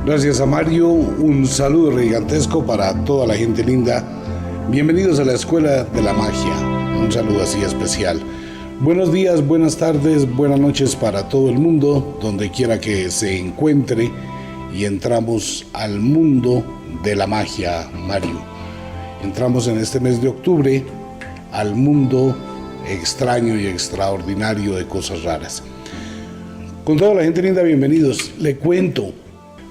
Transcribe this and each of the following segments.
Gracias a Mario, un saludo gigantesco para toda la gente linda. Bienvenidos a la Escuela de la Magia, un saludo así especial. Buenos días, buenas tardes, buenas noches para todo el mundo, donde quiera que se encuentre, y entramos al mundo de la magia, Mario. Entramos en este mes de octubre al mundo extraño y extraordinario de cosas raras. Con toda la gente linda, bienvenidos. Le cuento,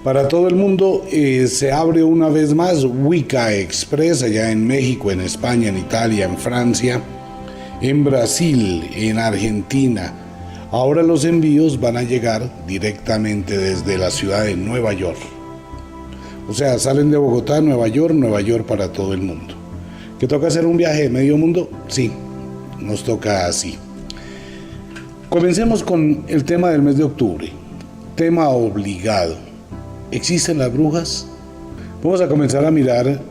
para todo el mundo se abre una vez más Wicca Express allá en México, en España, en Italia, en Francia, en Brasil, en Argentina. Ahora los envíos van a llegar directamente desde la ciudad de Nueva York. O sea, salen de Bogotá, Nueva York para todo el mundo. ¿Que toca hacer un viaje de medio mundo? Sí, nos toca así. Comencemos con el tema del mes de octubre. Tema obligado. ¿Existen las brujas? Vamos a comenzar a mirar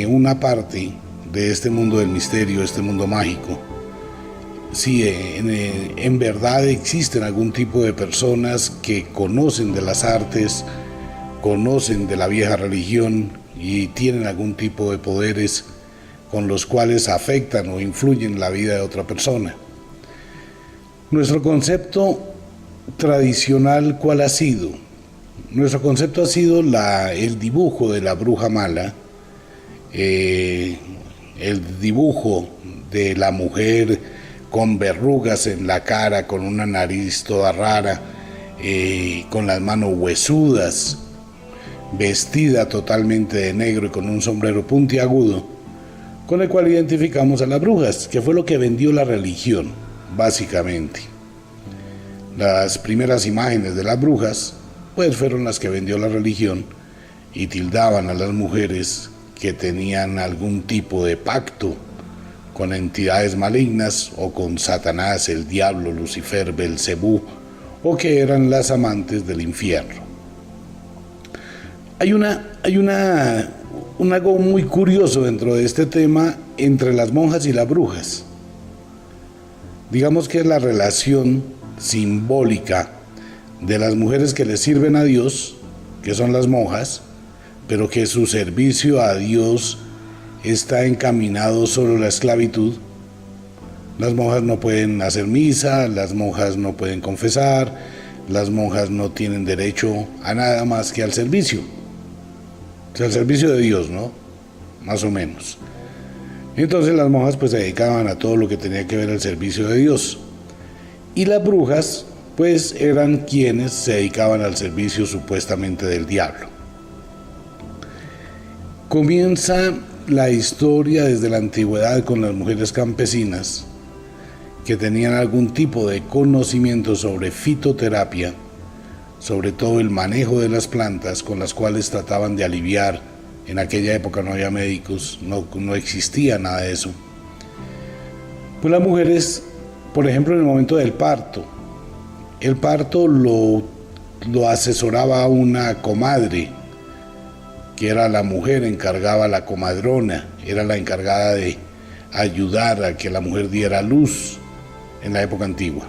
una parte de este mundo del misterio, este mundo mágico. Si en verdad existen algún tipo de personas que conocen de las artes, conocen de la vieja religión y tienen algún tipo de poderes con los cuales afectan o influyen la vida de otra persona. Nuestro concepto tradicional, ¿cuál ha sido? Nuestro concepto ha sido el dibujo de la bruja mala, el dibujo de la mujer con verrugas en la cara, con una nariz toda rara, con las manos huesudas, vestida totalmente de negro y con un sombrero puntiagudo, con el cual identificamos a las brujas, que fue lo que vendió la religión, básicamente. Las primeras imágenes de las brujas, pues fueron las que vendió la religión y tildaban a las mujeres que tenían algún tipo de pacto con entidades malignas o con Satanás, el diablo, Lucifer, Belcebú, o que eran las amantes del infierno. Hay algo muy curioso dentro de este tema entre las monjas y las brujas. Digamos que es la relación simbólica de las mujeres que le sirven a Dios, que son las monjas, pero que su servicio a Dios está encaminado solo a la esclavitud. Las monjas no pueden hacer misa, las monjas no pueden confesar, las monjas no tienen derecho a nada más que al servicio. O sea, al servicio de Dios, ¿no? Más o menos. Entonces las monjas pues se dedicaban a todo lo que tenía que ver al servicio de Dios. Y las brujas pues eran quienes se dedicaban al servicio supuestamente del diablo. Comienza la historia desde la antigüedad con las mujeres campesinas que tenían algún tipo de conocimiento sobre fitoterapia, sobre todo el manejo de las plantas con las cuales trataban de aliviar. En aquella época no había médicos, no existía nada de eso. Pues las mujeres, por ejemplo, en el momento del parto, el parto lo asesoraba una comadre, que era la mujer encargada, la comadrona, era la encargada de ayudar a que la mujer diera luz en la época antigua.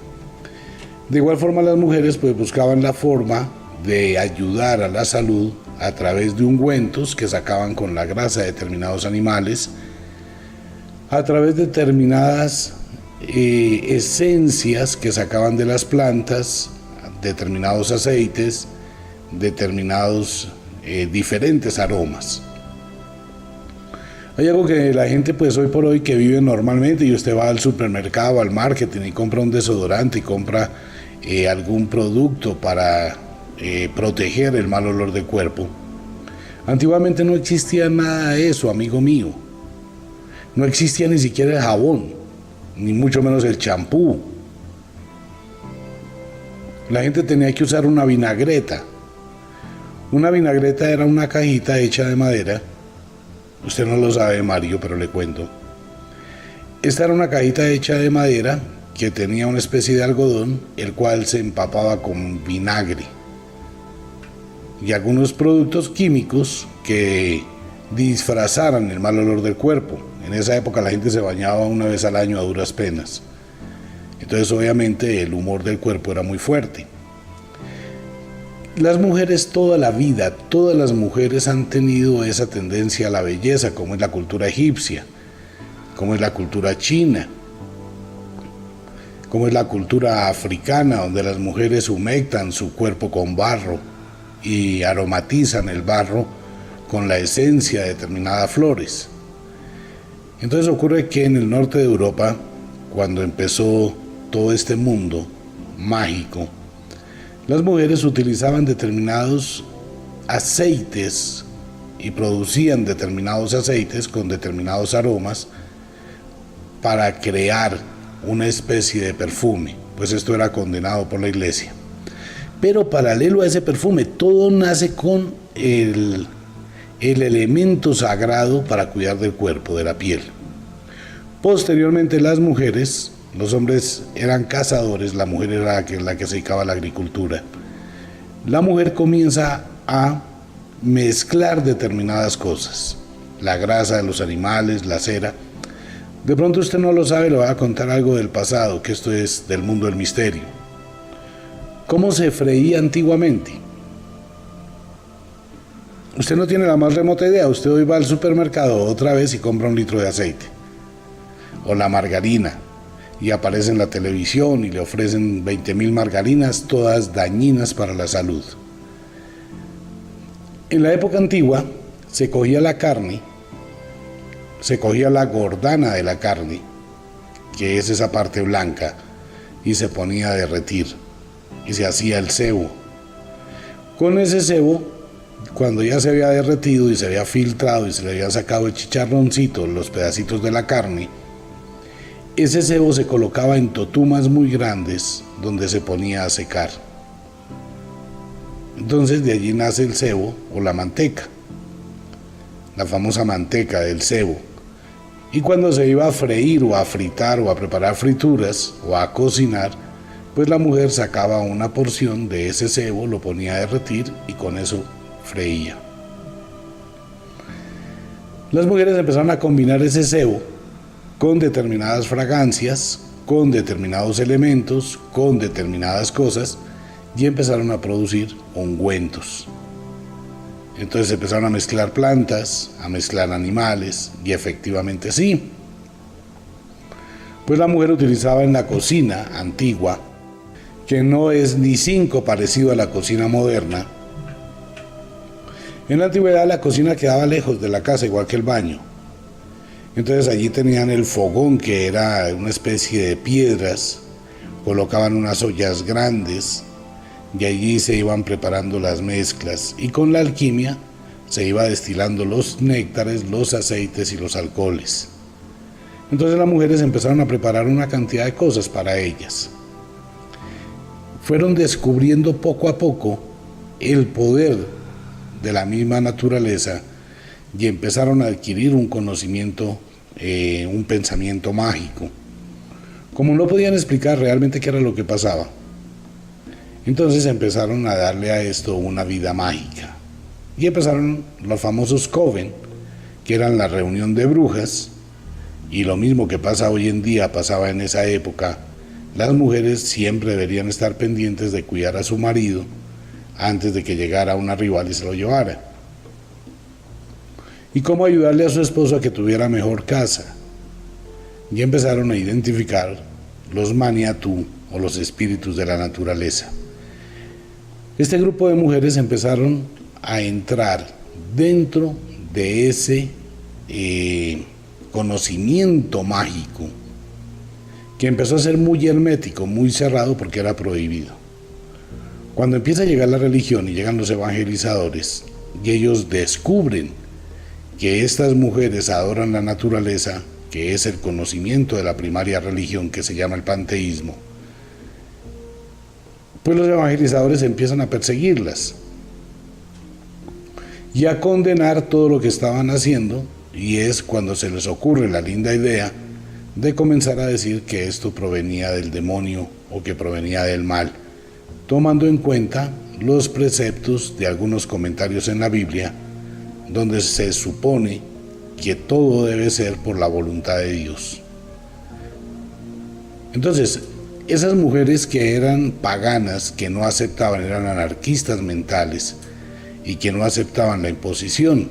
De igual forma las mujeres pues buscaban la forma de ayudar a la salud a través de ungüentos que sacaban con la grasa de determinados animales, a través de determinadas esencias que sacaban de las plantas, determinados aceites, determinados diferentes aromas. Hay algo que la gente pues hoy por hoy que vive normalmente, y usted va al supermercado, al marketing y compra un desodorante y compra algún producto para proteger el mal olor del cuerpo. Antiguamente no existía nada de eso, amigo mío. No existía ni siquiera el jabón, ni mucho menos el champú. La gente tenía que usar una vinagreta. Una vinagreta era una cajita hecha de madera. Usted no lo sabe, Mario, pero le cuento. Esta era una cajita hecha de madera que tenía una especie de algodón, el cual se empapaba con vinagre y algunos productos químicos que disfrazaran el mal olor del cuerpo. En esa época la gente se bañaba una vez al año a duras penas. Entonces obviamente el humor del cuerpo era muy fuerte. Las mujeres toda la vida, todas las mujeres han tenido esa tendencia a la belleza, como es la cultura egipcia, como es la cultura china, como es la cultura africana, donde las mujeres humectan su cuerpo con barro y aromatizan el barro con la esencia de determinadas flores. Entonces ocurre que en el norte de Europa, cuando empezó todo este mundo mágico, las mujeres utilizaban determinados aceites y producían determinados aceites con determinados aromas para crear una especie de perfume, pues esto era condenado por la iglesia. Pero paralelo a ese perfume, todo nace con el elemento sagrado para cuidar del cuerpo, de la piel. Posteriormente las mujeres, los hombres eran cazadores, la mujer era la que se dedicaba a la agricultura. La mujer comienza a mezclar determinadas cosas, la grasa de los animales, la cera. De pronto usted no lo sabe, le voy a contar algo del pasado, que esto es del mundo del misterio. ¿Cómo se freía antiguamente? Usted no tiene la más remota idea, usted hoy va al supermercado otra vez y compra un litro de aceite, o la margarina, y aparece en la televisión y le ofrecen 20.000 margarinas, todas dañinas para la salud. En la época antigua se cogía la carne, se cogía la gordana de la carne, que es esa parte blanca, y se ponía a derretir, y se hacía el cebo. Con ese cebo, cuando ya se había derretido y se había filtrado y se le había sacado el chicharroncito, los pedacitos de la carne, ese cebo se colocaba en totumas muy grandes donde se ponía a secar. Entonces de allí nace el cebo o la manteca, la famosa manteca del cebo. Y cuando se iba a freír o a fritar o a preparar frituras o a cocinar, pues la mujer sacaba una porción de ese cebo, lo ponía a derretir y con eso freía. Las mujeres empezaron a combinar ese cebo con determinadas fragancias, con determinados elementos, con determinadas cosas, y empezaron a producir ungüentos. Entonces empezaron a mezclar plantas, a mezclar animales, y efectivamente sí. Pues la mujer utilizaba en la cocina antigua, que no es ni 5 parecido a la cocina moderna. En la antigüedad la cocina quedaba lejos de la casa, igual que el baño. Entonces allí tenían el fogón, que era una especie de piedras, colocaban unas ollas grandes y allí se iban preparando las mezclas, y con la alquimia se iba destilando los néctares, los aceites y los alcoholes. Entonces las mujeres empezaron a preparar una cantidad de cosas para ellas. Fueron descubriendo poco a poco el poder de la misma naturaleza y empezaron a adquirir un conocimiento, un pensamiento mágico. Como no podían explicar realmente qué era lo que pasaba, entonces empezaron a darle a esto una vida mágica. Y empezaron los famosos coven, que eran la reunión de brujas, y lo mismo que pasa hoy en día pasaba en esa época. Las mujeres siempre deberían estar pendientes de cuidar a su marido antes de que llegara una rival y se lo llevara. Y cómo ayudarle a su esposo a que tuviera mejor casa. Y empezaron a identificar los maniatú o los espíritus de la naturaleza. Este grupo de mujeres empezaron a entrar dentro de ese conocimiento mágico, que empezó a ser muy hermético, muy cerrado, porque era prohibido. Cuando empieza a llegar la religión y llegan los evangelizadores, y ellos descubren que estas mujeres adoran la naturaleza, que es el conocimiento de la primaria religión que se llama el panteísmo, pues los evangelizadores empiezan a perseguirlas y a condenar todo lo que estaban haciendo, y es cuando se les ocurre la linda idea de comenzar a decir que esto provenía del demonio o que provenía del mal, tomando en cuenta los preceptos de algunos comentarios en la Biblia, donde se supone que todo debe ser por la voluntad de Dios. Entonces, Esas mujeres que eran paganas, que no aceptaban, eran anarquistas mentales y que no aceptaban la imposición.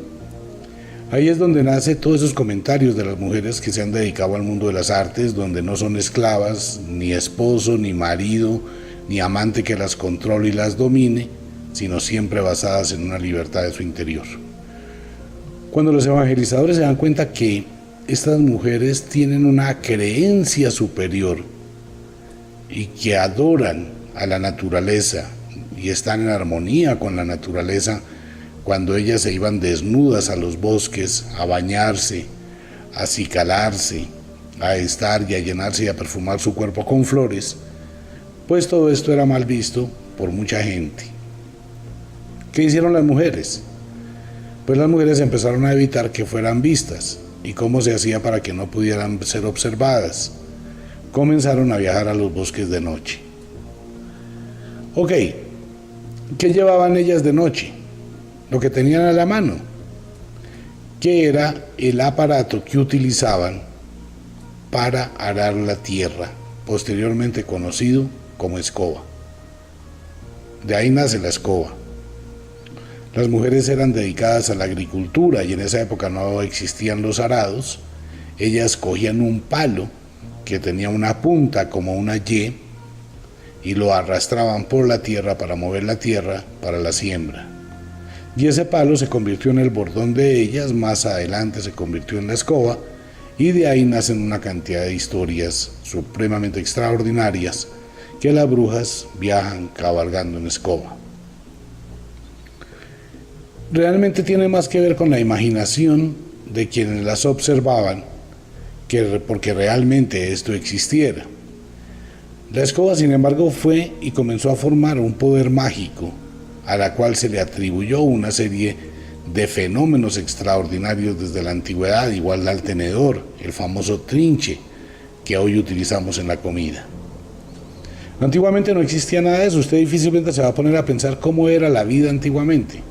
Ahí es donde nace todos esos comentarios de las mujeres que se han dedicado al mundo de las artes, donde no son esclavas, ni esposo, ni marido, ni amante que las controle y las domine, sino siempre basadas en una libertad de su interior. Cuando los evangelizadores se dan cuenta que estas mujeres tienen una creencia superior y que adoran a la naturaleza y están en armonía con la naturaleza, cuando ellas se iban desnudas a los bosques a bañarse, a acicalarse, a estar y a llenarse y a perfumar su cuerpo con flores, pues todo esto era mal visto por mucha gente. ¿Qué hicieron las mujeres? Pues las mujeres empezaron a evitar que fueran vistas. ¿Y cómo se hacía para que no pudieran ser observadas? Comenzaron a viajar a los bosques de noche. Ok, ¿qué llevaban ellas de noche? Lo que tenían a la mano, que era el aparato que utilizaban para arar la tierra, posteriormente conocido como escoba. De ahí nace la escoba. Las mujeres eran dedicadas a la agricultura y en esa época no existían los arados. Ellas cogían un palo que tenía una punta como una Y y lo arrastraban por la tierra para mover la tierra para la siembra. Y ese palo se convirtió en el bordón de ellas, más adelante se convirtió en la escoba, y de ahí nacen una cantidad de historias supremamente extraordinarias que las brujas viajan cabalgando en escoba. Realmente tiene más que ver con la imaginación de quienes las observaban que porque realmente esto existiera. La escoba, sin embargo, fue y comenzó a formar un poder mágico a la cual se le atribuyó una serie de fenómenos extraordinarios desde la antigüedad, igual al tenedor, el famoso trinche que hoy utilizamos en la comida. Antiguamente no existía nada de eso. Usted difícilmente se va a poner a pensar cómo era la vida antiguamente.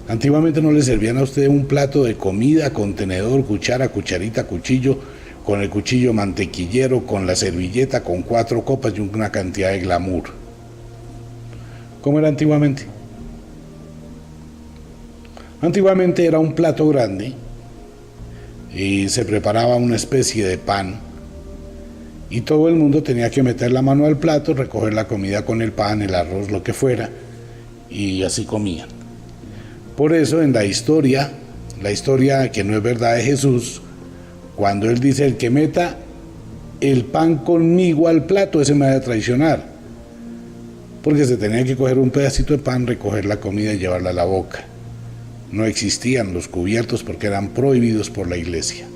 Antiguamente no le servían a usted un plato de comida con tenedor, cuchara, cucharita, cuchillo, con el cuchillo mantequillero, con la servilleta, con 4 copas y una cantidad de glamour. ¿Cómo era antiguamente? Antiguamente era un plato grande y se preparaba una especie de pan y todo el mundo tenía que meter la mano al plato, recoger la comida con el pan, el arroz, lo que fuera, y así comían. Por eso en la historia que no es verdad de Jesús, cuando él dice: el que meta el pan conmigo al plato, ese me va a traicionar, porque se tenía que coger un pedacito de pan, recoger la comida y llevarla a la boca. No existían los cubiertos porque eran prohibidos por la iglesia.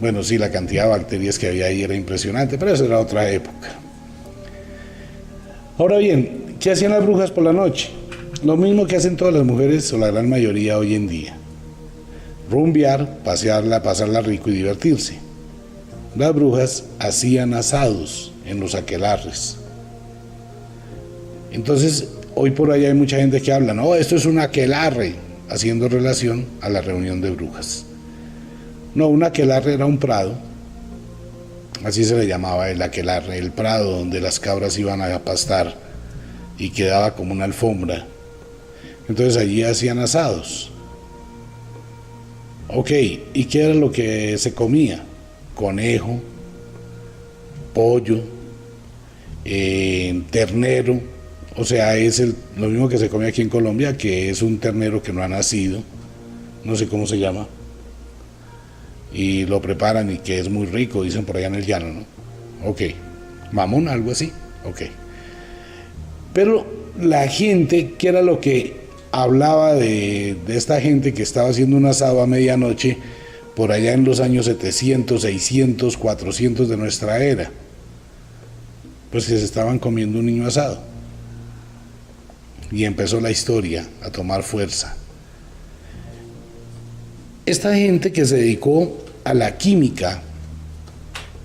Bueno, sí, la cantidad de bacterias que había ahí era impresionante, pero eso era otra época. Ahora bien, ¿qué hacían las brujas por la noche? Lo mismo que hacen todas las mujeres o la gran mayoría hoy en día: rumbear, pasearla, pasarla rico y divertirse. Las brujas hacían asados en los aquelarres. Entonces, hoy por ahí hay mucha gente que habla: no, esto es un aquelarre, haciendo relación a la reunión de brujas. No, un aquelarre era un prado, así se le llamaba, el aquelarre, el prado donde las cabras iban a pastar y quedaba como una alfombra. Entonces allí hacían asados. Ok, ¿y qué era lo que se comía? Conejo, pollo, ternero. O sea, es lo mismo que se come aquí en Colombia, que es un ternero que no ha nacido, no sé cómo se llama, y lo preparan y que es muy rico, dicen por allá en el llano, ¿no? Ok, mamón, algo así, ok. Pero la gente, ¿qué era lo que hablaba de esta gente que estaba haciendo un asado a medianoche por allá en los años 700, 600, 400 de nuestra era? Pues que se estaban comiendo un niño asado. Y empezó la historia a tomar fuerza. Esta gente que se dedicó a la química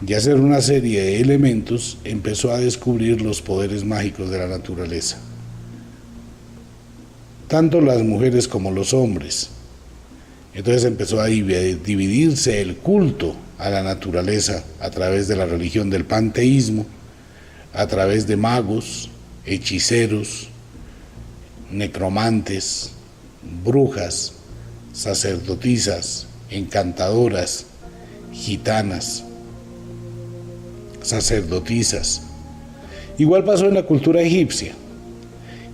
y a hacer una serie de elementos, empezó a descubrir los poderes mágicos de la naturaleza. Tanto las mujeres como los hombres. Entonces empezó a dividirse el culto a la naturaleza a través de la religión del panteísmo, a través de magos, hechiceros, necromantes, brujas, sacerdotisas, encantadoras, gitanas, sacerdotisas. Igual pasó en la cultura egipcia.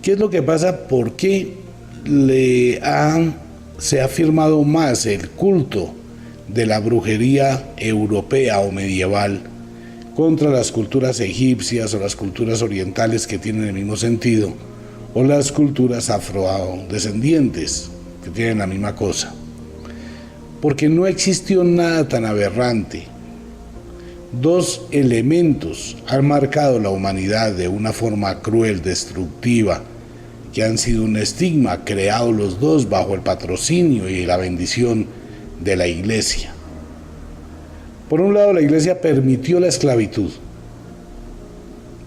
¿Qué es lo que pasa? ¿Por qué se ha afirmado más el culto de la brujería europea o medieval contra las culturas egipcias o las culturas orientales que tienen el mismo sentido, o las culturas afrodescendientes que tienen la misma cosa? Porque no existió nada tan aberrante. Dos elementos han marcado la humanidad de una forma cruel, destructiva, que han sido un estigma, creados los dos bajo el patrocinio y la bendición de la Iglesia. Por un lado, la Iglesia permitió la esclavitud,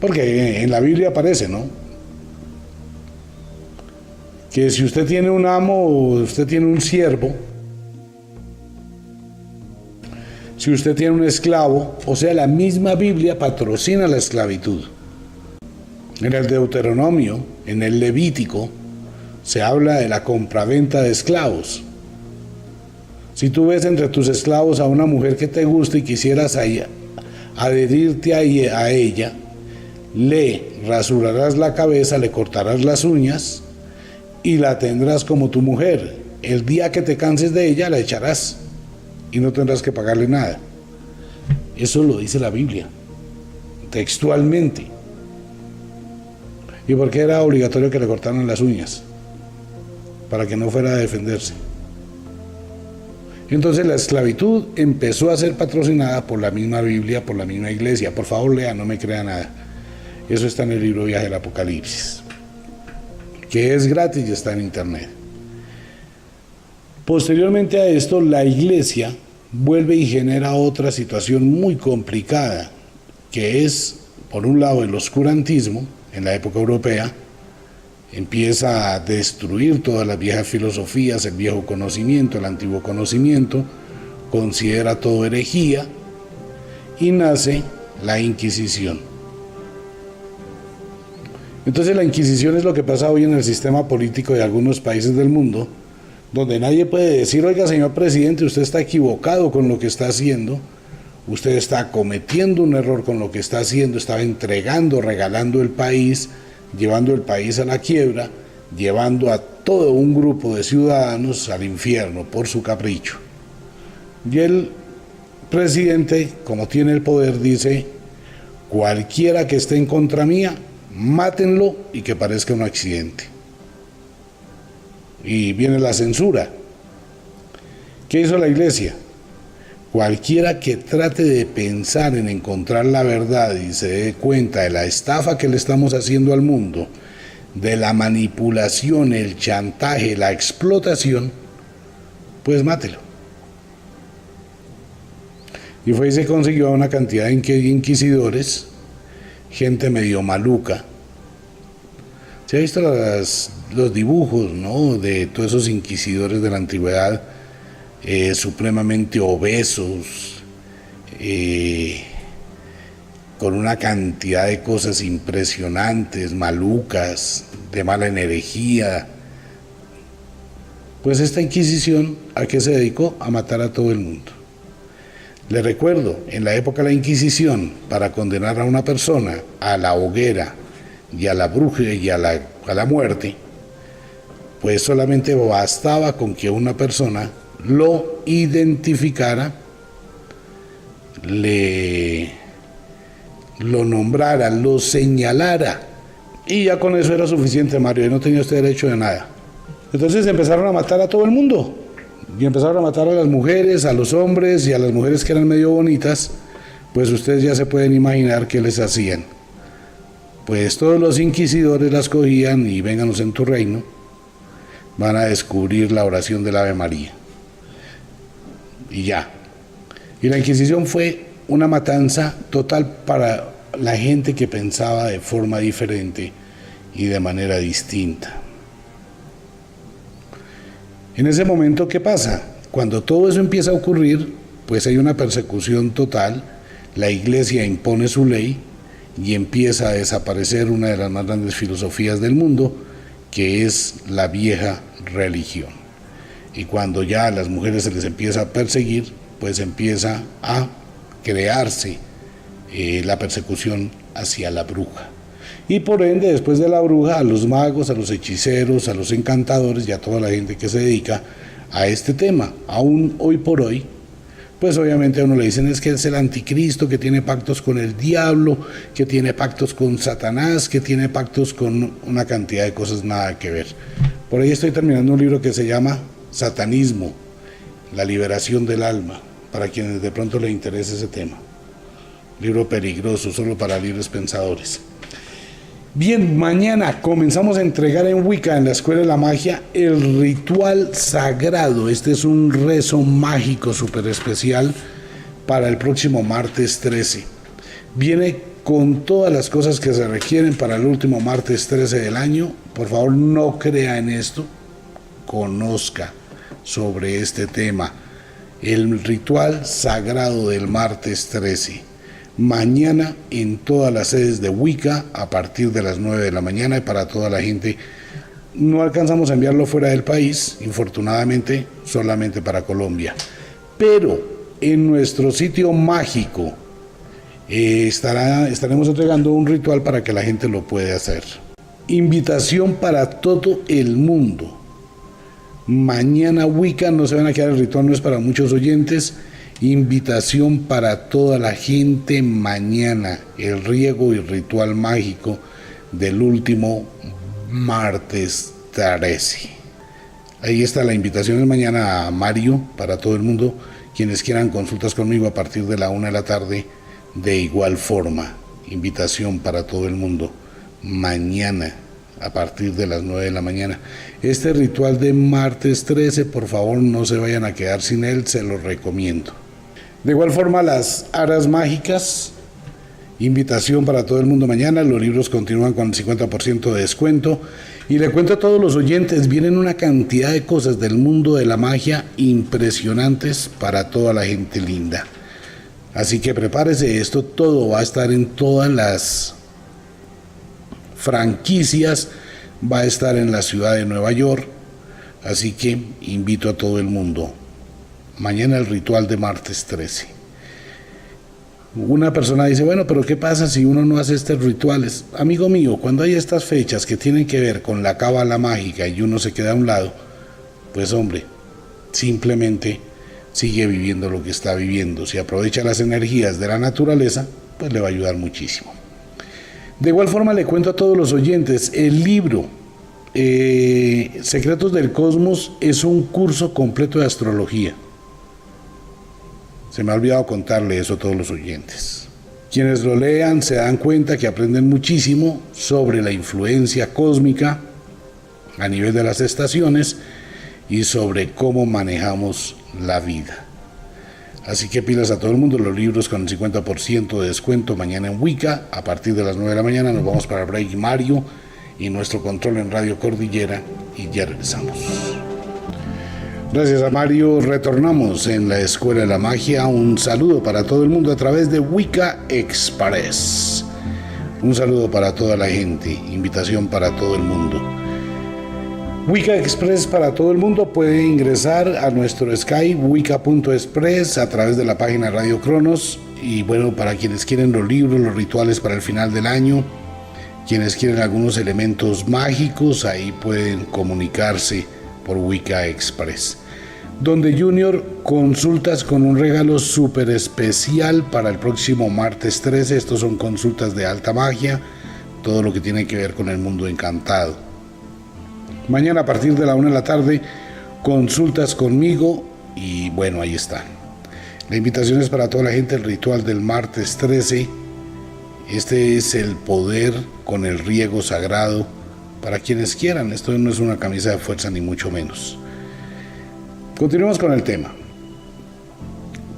porque en la Biblia aparece, ¿no?, que si usted tiene un amo o usted tiene un siervo, si usted tiene un esclavo, o sea, la misma Biblia patrocina la esclavitud. En el Deuteronomio, en el Levítico, se habla de la compraventa de esclavos. Si tú ves entre tus esclavos a una mujer que te gusta y quisieras adherirte a ella, le rasurarás la cabeza, le cortarás las uñas y la tendrás como tu mujer. El día que te canses de ella, la echarás y no tendrás que pagarle nada. Eso lo dice la Biblia, textualmente. ¿Y por qué era obligatorio que le cortaran las uñas? Para que no fuera a defenderse. Entonces la esclavitud empezó a ser patrocinada por la misma Biblia, por la misma Iglesia. Por favor, lea, no me crea nada. Eso está en el libro Viaje del Apocalipsis, que es gratis y está en internet. Posteriormente a esto, la Iglesia vuelve y genera otra situación muy complicada, que es, por un lado, el oscurantismo en la época europea. Empieza a destruir todas las viejas filosofías, el viejo conocimiento, el antiguo conocimiento, considera todo herejía, y nace la Inquisición. Entonces la Inquisición es lo que pasa hoy en el sistema político de algunos países del mundo, donde nadie puede decir: oiga, señor presidente, usted está equivocado con lo que está haciendo, usted está cometiendo un error con lo que está haciendo, está entregando, regalando el país, llevando el país a la quiebra, llevando a todo un grupo de ciudadanos al infierno por su capricho. Y el presidente, como tiene el poder, dice: cualquiera que esté en contra mía, mátenlo y que parezca un accidente. Y viene la censura. ¿Qué hizo la Iglesia? Cualquiera que trate de pensar en encontrar la verdad y se dé cuenta de la estafa que le estamos haciendo al mundo, de la manipulación, el chantaje, la explotación, pues mátelo. Y fue y se consiguió a una cantidad de inquisidores, gente medio maluca. Se ha visto los dibujos, ¿no?, de todos esos inquisidores de la antigüedad, supremamente obesos, con una cantidad de cosas impresionantes, malucas, de mala energía. Pues esta Inquisición, ¿a qué se dedicó? A matar a todo el mundo. Le recuerdo, en la época de la Inquisición, para condenar a una persona a la hoguera y a la brujería y a la muerte, pues solamente bastaba con que una persona lo identificara, lo nombrara, lo señalara, y ya con eso era suficiente, Mario, y no tenía usted derecho de nada. Entonces empezaron a matar a todo el mundo, y empezaron a matar a las mujeres, a los hombres y a las mujeres que eran medio bonitas. Pues ustedes ya se pueden imaginar qué les hacían. Pues todos los inquisidores las cogían y: vénganos en tu reino, van a descubrir la oración del Ave María. Y ya. Y la Inquisición fue una matanza total para la gente que pensaba de forma diferente y de manera distinta. En ese momento, ¿qué pasa? Cuando todo eso empieza a ocurrir, pues hay una persecución total, la iglesia impone su ley y empieza a desaparecer una de las más grandes filosofías del mundo, que es la vieja religión. Y cuando ya a las mujeres se les empieza a perseguir, pues empieza a crearse la persecución hacia la bruja. Y por ende, después de la bruja, a los magos, a los hechiceros, a los encantadores y a toda la gente que se dedica a este tema. Aún hoy por hoy, pues obviamente a uno le dicen es que es el anticristo, que tiene pactos con el diablo, que tiene pactos con Satanás, que tiene pactos con una cantidad de cosas nada que ver. Por ahí estoy terminando un libro que se llama Satanismo, la liberación del alma, para quienes de pronto les interese ese tema. Libro peligroso, solo para libres pensadores. Bien, mañana comenzamos a entregar en Wicca, en la Escuela de la Magia, el ritual sagrado. Este es un rezo mágico súper especial para el próximo martes 13. Viene con todas las cosas que se requieren para el último martes 13 del año. Por favor, no crea en esto, conozca sobre este tema. El ritual sagrado del martes 13. Mañana en todas las sedes de Wicca a partir de las 9 de la mañana y para toda la gente. No alcanzamos a enviarlo fuera del país, infortunadamente, solamente para Colombia. Pero en nuestro sitio mágico estaremos entregando un ritual para que la gente lo pueda hacer. Invitación para todo el mundo. Mañana Wicca, no se van a quedar, el ritual no es para muchos oyentes. Invitación para toda la gente mañana, el riego y ritual mágico del último martes 13. Ahí está la invitación de mañana a Mario, para todo el mundo, quienes quieran consultas conmigo a partir de la 1 de la tarde, de igual forma, invitación para todo el mundo, mañana a partir de las 9 de la mañana. Este ritual de martes 13, por favor no se vayan a quedar sin él, se lo recomiendo. De igual forma, las aras mágicas, invitación para todo el mundo mañana. Los libros continúan con el 50% de descuento. Y le cuento a todos los oyentes, vienen una cantidad de cosas del mundo de la magia impresionantes para toda la gente linda. Así que prepárese, esto todo va a estar en todas las franquicias, va a estar en la ciudad de Nueva York. Así que invito a todo el mundo. Mañana el ritual de martes 13. Una persona dice, bueno, pero ¿qué pasa si uno no hace estos rituales? Amigo mío, cuando hay estas fechas que tienen que ver con la cábala mágica y uno se queda a un lado, pues hombre, simplemente sigue viviendo lo que está viviendo. Si aprovecha las energías de la naturaleza, pues le va a ayudar muchísimo. De igual forma le cuento a todos los oyentes, el libro Secretos del Cosmos es un curso completo de astrología. Se me ha olvidado contarle eso a todos los oyentes. Quienes lo lean se dan cuenta que aprenden muchísimo sobre la influencia cósmica a nivel de las estaciones y sobre cómo manejamos la vida. Así que pilas a todo el mundo, los libros con el 50% de descuento mañana en Wicca. A partir de las 9 de la mañana nos vamos para Break Mario y nuestro control en Radio Cordillera y ya regresamos. Gracias a Mario, retornamos en la Escuela de la Magia. Un saludo para todo el mundo a través de Wicca Express. Un saludo para toda la gente, invitación para todo el mundo. Wicca Express para todo el mundo, puede ingresar a nuestro Skype, wicca.express, a través de la página Radio Cronos. Y bueno, para quienes quieren los libros, los rituales para el final del año, quienes quieren algunos elementos mágicos, ahí pueden comunicarse por Wicca Express. Donde Junior, consultas con un regalo súper especial para el próximo martes 13. Estos son consultas de alta magia, todo lo que tiene que ver con el mundo encantado. Mañana a partir de la 1 de la tarde, consultas conmigo y bueno, ahí está. La invitación es para toda la gente, el ritual del martes 13. Este es el poder con el riego sagrado para quienes quieran. Esto no es una camisa de fuerza ni mucho menos. Continuemos con el tema.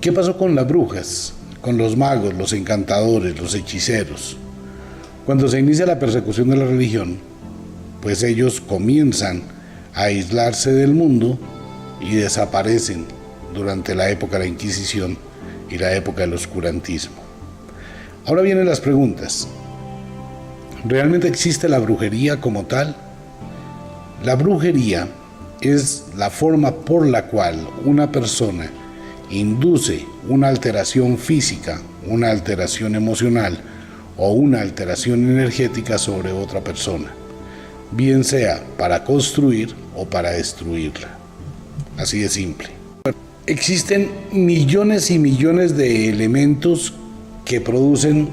¿Qué pasó con las brujas, con los magos, los encantadores, los hechiceros? Cuando se inicia la persecución de la religión, pues ellos comienzan a aislarse del mundo y desaparecen durante la época de la Inquisición y la época del oscurantismo. Ahora vienen las preguntas. ¿Realmente existe la brujería como tal? La brujería es la forma por la cual una persona induce una alteración física, una alteración emocional o una alteración energética sobre otra persona, bien sea para construir o para destruirla. Así de simple. Existen millones y millones de elementos que producen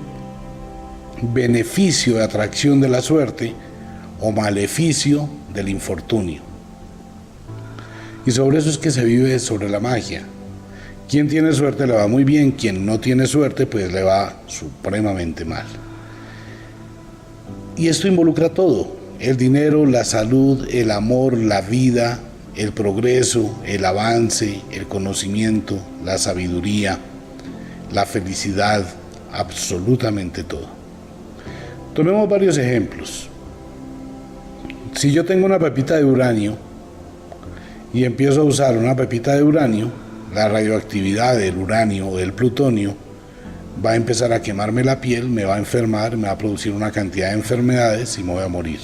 beneficio de atracción de la suerte o maleficio del infortunio. Y sobre eso es que se vive sobre la magia. Quien tiene suerte le va muy bien, quien no tiene suerte pues le va supremamente mal. Y esto involucra todo: el dinero, la salud, el amor, la vida, el progreso, el avance, el conocimiento, la sabiduría, la felicidad, absolutamente todo. Tomemos varios ejemplos. Si yo tengo una pepita de uranio y empiezo a usar una pepita de uranio, la radioactividad del uranio o del plutonio va a empezar a quemarme la piel, me va a enfermar, me va a producir una cantidad de enfermedades y me voy a morir.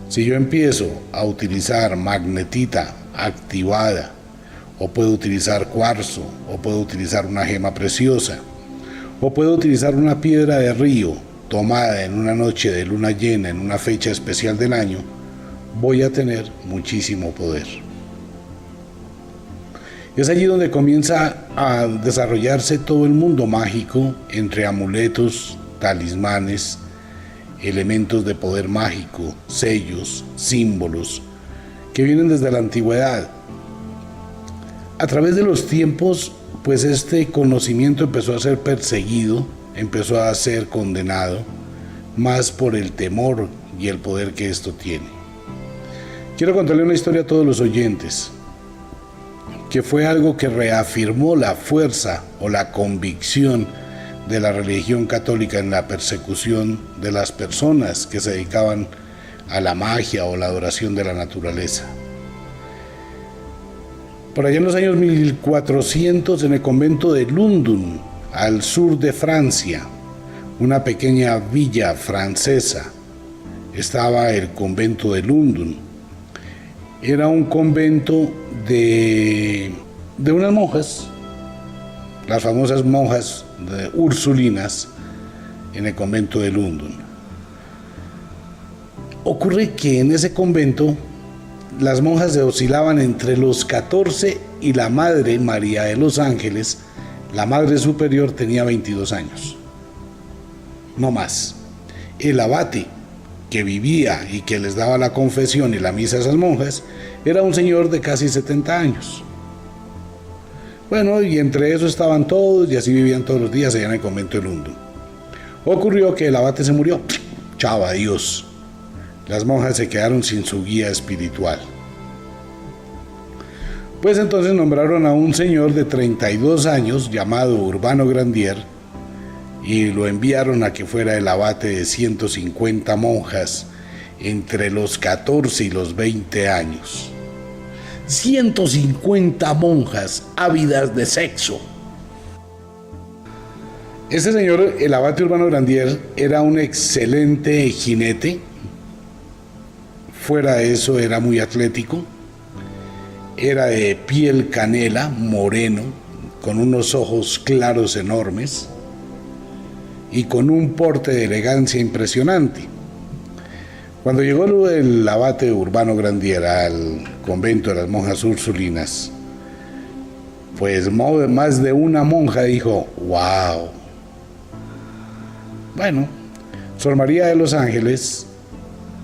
Si yo empiezo a utilizar magnetita activada, o puedo utilizar cuarzo, o puedo utilizar una gema preciosa, o puedo utilizar una piedra de río tomada en una noche de luna llena, en una fecha especial del año, voy a tener muchísimo poder. Es allí donde comienza a desarrollarse todo el mundo mágico, entre amuletos, talismanes, elementos de poder mágico, sellos, símbolos, que vienen desde la antigüedad. A través de los tiempos, pues este conocimiento empezó a ser perseguido, empezó a ser condenado, más por el temor y el poder que esto tiene. Quiero contarle una historia a todos los oyentes, que fue algo que reafirmó la fuerza o la convicción de la religión católica en la persecución de las personas que se dedicaban a la magia o la adoración de la naturaleza. Por allá en los años 1400, en el convento de Lundun, al sur de Francia, una pequeña villa francesa, estaba el convento de Lundun. Era un convento de unas monjas, las famosas monjas ursulinas, en el convento de Lundun. Ocurre que en ese convento las monjas se oscilaban entre los 14 y la madre, María de los Ángeles, la madre superior, tenía 22 años, no más. El abate que vivía y que les daba la confesión y la misa a esas monjas era un señor de casi 70 años. Bueno, y entre eso estaban todos y así vivían todos los días allá en el convento de Lundun. Ocurrió que el abate se murió. Chao, adiós. Las monjas se quedaron sin su guía espiritual. Pues entonces nombraron a un señor de 32 años llamado Urbano Grandier y lo enviaron a que fuera el abate de 150 monjas entre los 14 y los 20 años. 150 monjas ávidas de sexo. Este señor, el abate Urbano Grandier, era un excelente jinete. Fuera de eso, era muy atlético. Era de piel canela, moreno, con unos ojos claros enormes y con un porte de elegancia impresionante. Cuando llegó el abate Urbano Grandier al convento de las monjas ursulinas, pues más de una monja dijo: ¡wow! Bueno, Sor María de los Ángeles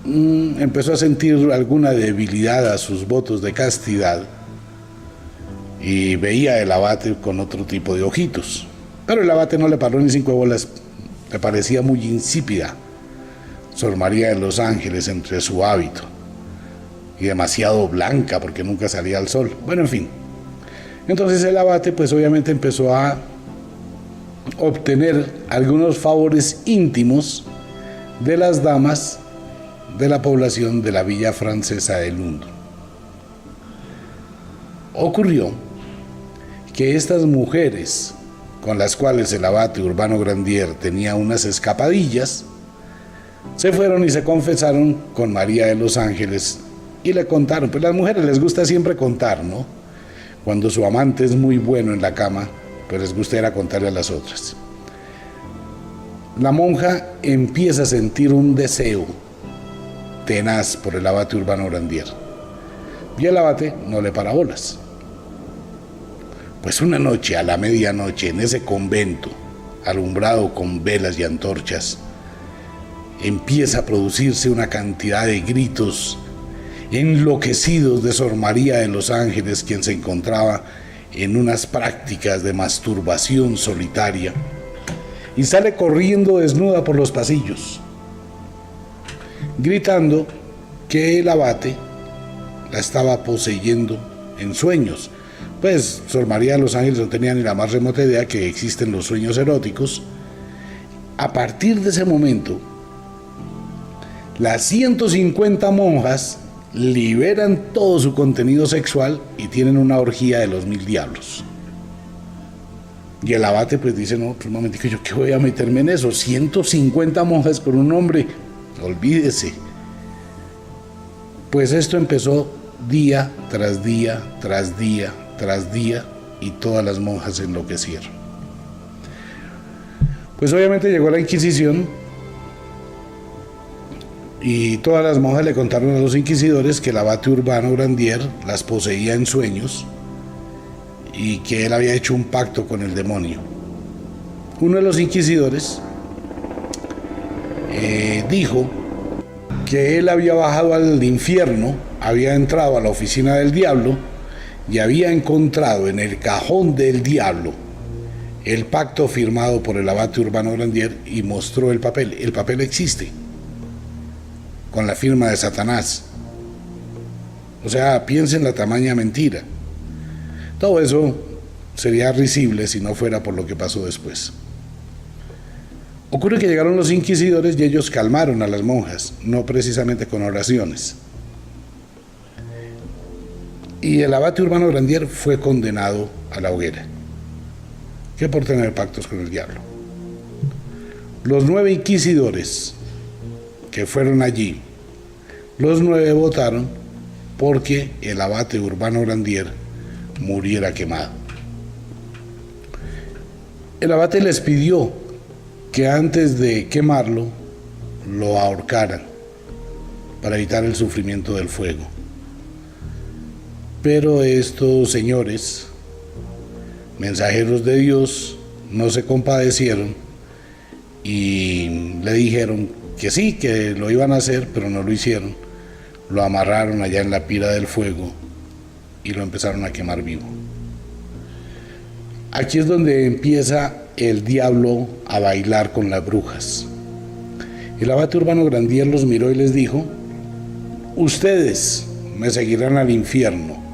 empezó a sentir alguna debilidad a sus votos de castidad y veía el abate con otro tipo de ojitos. Pero el abate no le paró ni 5 bolas, le parecía muy insípida Sor María de los Ángeles entre su hábito, y demasiado blanca porque nunca salía al sol. Bueno, en fin. Entonces el abate pues obviamente empezó a obtener algunos favores íntimos de las damas de la población de la villa francesa de Lundun. Ocurrió que estas mujeres con las cuales el abate Urbano Grandier tenía unas escapadillas, se fueron y se confesaron con María de los Ángeles y le contaron. Pues a las mujeres les gusta siempre contar, ¿no? Cuando su amante es muy bueno en la cama, pues les gusta ir a contarle a las otras. La monja empieza a sentir un deseo tenaz por el abate Urbano Grandier. Y el abate no le para bolas. Pues una noche, a la medianoche, en ese convento, alumbrado con velas y antorchas, empieza a producirse una cantidad de gritos enloquecidos de Sor María de los Ángeles, quien se encontraba en unas prácticas de masturbación solitaria, y sale corriendo desnuda por los pasillos, gritando que el abate la estaba poseyendo en sueños. Pues Sor María de los Ángeles no tenía ni la más remota idea que existen los sueños eróticos. A partir de ese momento, las 150 monjas liberan todo su contenido sexual y tienen una orgía de los 1000 diablos. Y el abate pues dice, no, un momentico, ¿yo qué voy a meterme en eso? 150 monjas con un hombre, olvídese. Pues esto empezó día tras día, tras día, tras día, y todas las monjas se enloquecieron. Pues obviamente llegó la Inquisición y todas las monjas le contaron a los inquisidores que el abate Urbano Grandier las poseía en sueños y que él había hecho un pacto con el demonio. Uno de los inquisidores dijo que él había bajado al infierno, había entrado a la oficina del diablo y había encontrado en el cajón del diablo el pacto firmado por el abate Urbano Grandier y mostró el papel. El papel existe, con la firma de Satanás. O sea, piensen la tamaña mentira. Todo eso sería risible si no fuera por lo que pasó después. Ocurre que llegaron los inquisidores y ellos calmaron a las monjas, no precisamente con oraciones. Y el abate Urbano Grandier fue condenado a la hoguera, que por tener pactos con el diablo. Los 9 inquisidores que fueron allí, los 9 votaron porque el abate Urbano Grandier muriera quemado. El abate les pidió que antes de quemarlo lo ahorcaran para evitar el sufrimiento del fuego. Pero estos señores, mensajeros de Dios, no se compadecieron y le dijeron que sí, que lo iban a hacer, pero no lo hicieron. Lo amarraron allá en la pira del fuego y lo empezaron a quemar vivo. Aquí es donde empieza el diablo a bailar con las brujas. El abate Urbano Grandier los miró y les dijo: ustedes me seguirán al infierno.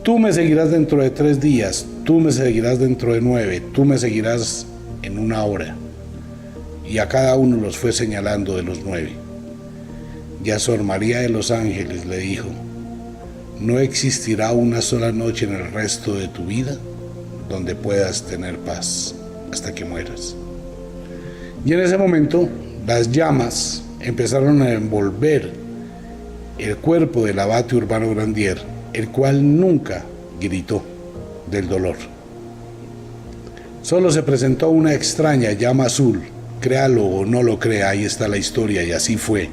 Tú me seguirás dentro de 3 días, tú me seguirás dentro de 9, tú me seguirás en 1 hora. Y a cada uno los fue señalando de los 9. Y a Sor María de los Ángeles le dijo: no existirá una sola noche en el resto de tu vida donde puedas tener paz hasta que mueras. Y en ese momento las llamas empezaron a envolver el cuerpo del abate Urbano Grandier, el cual nunca gritó del dolor. Solo se presentó una extraña llama azul. Créalo o no lo crea, ahí está la historia y así fue,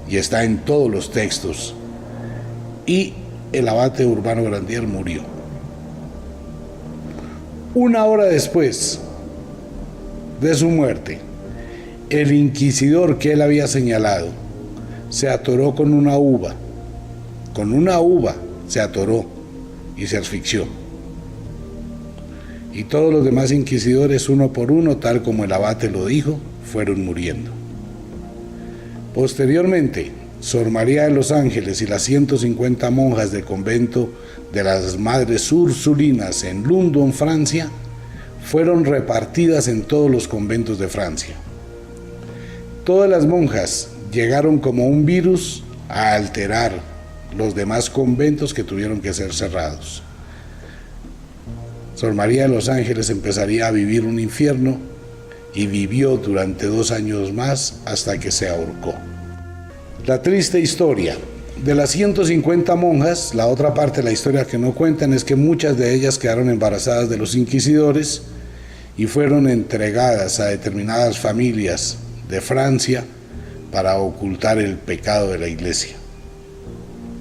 y está en todos los textos. Y el abate Urbano Grandier murió. 1 hora después de su muerte, el inquisidor que él había señalado se atoró con una uva se atoró y se asfixió. Y todos los demás inquisidores, uno por uno, tal como el abate lo dijo, fueron muriendo. Posteriormente, Sor María de los Ángeles y las 150 monjas del convento de las Madres Ursulinas en Lundon, Francia, fueron repartidas en todos los conventos de Francia. Todas las monjas llegaron como un virus a alterar los demás conventos que tuvieron que ser cerrados. Sor María de los Ángeles empezaría a vivir un infierno y vivió durante 2 años más hasta que se ahorcó. La triste historia. De las 150 monjas, la otra parte de la historia que no cuentan es que muchas de ellas quedaron embarazadas de los inquisidores y fueron entregadas a determinadas familias de Francia para ocultar el pecado de la iglesia.